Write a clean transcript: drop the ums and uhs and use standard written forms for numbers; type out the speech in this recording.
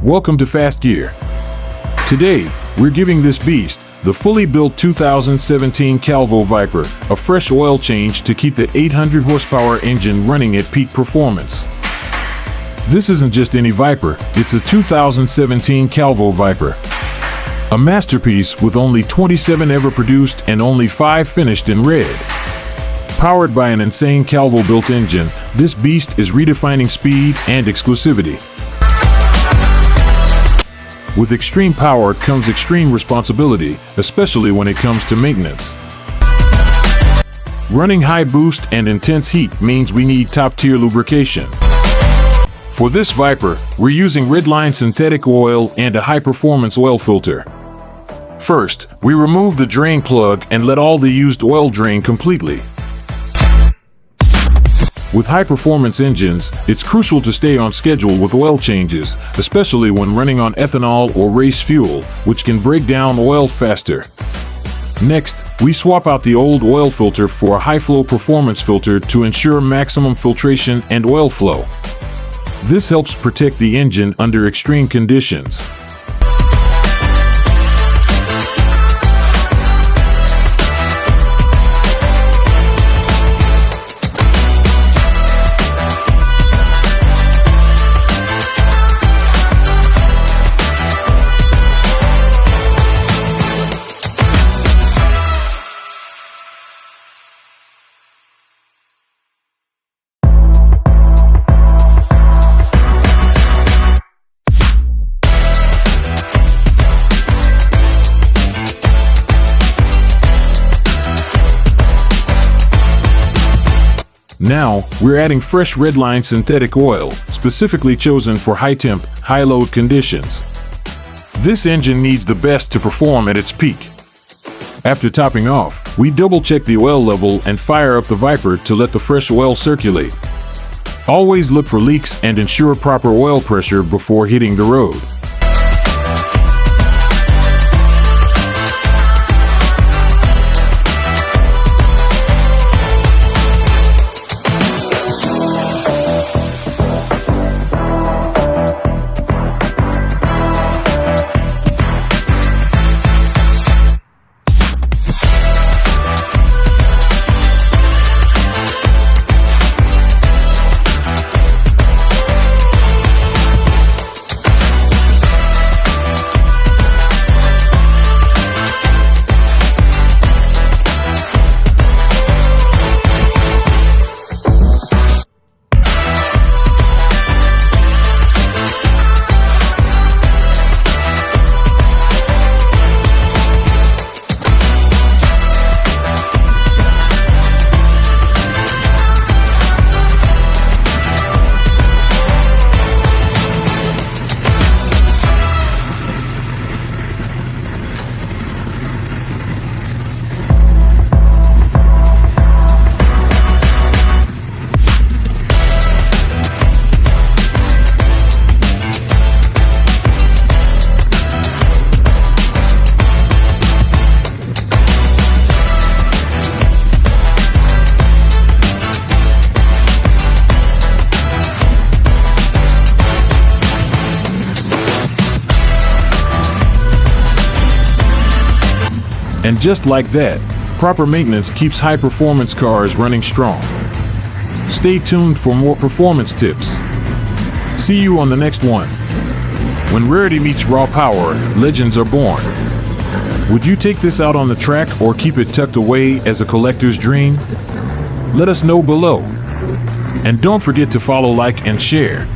Welcome to Fast Gear. Today, we're giving this beast, the fully built 2017 Calvo Viper, a fresh oil change to keep the 800 horsepower engine running at peak performance. This isn't just any Viper, it's a 2017 Calvo Viper. A masterpiece with only 27 ever produced and only 5 finished in red. Powered by an insane Calvo-built engine, this beast is redefining speed and exclusivity. With extreme power comes extreme responsibility, especially when it comes to maintenance. Running high boost and intense heat means we need top-tier lubrication. For this Viper, we're using Redline synthetic oil and a high-performance oil filter. First, we remove the drain plug and let all the used oil drain completely. With high-performance engines, it's crucial to stay on schedule with oil changes, especially when running on ethanol or race fuel, which can break down oil faster. Next, we swap out the old oil filter for a high-flow performance filter to ensure maximum filtration and oil flow. This helps protect the engine under extreme conditions. Now, we're adding fresh Redline synthetic oil, specifically chosen for high-temp, high-load conditions. This engine needs the best to perform at its peak. After topping off, we double-check the oil level and fire up the Viper to let the fresh oil circulate. Always look for leaks and ensure proper oil pressure before hitting the road. And just like that, proper maintenance keeps high-performance cars running strong. Stay tuned for more performance tips. See you on the next one. When rarity meets raw power, legends are born. Would you take this out on the track or keep it tucked away as a collector's dream? Let us know below. And don't forget to follow, like, and share.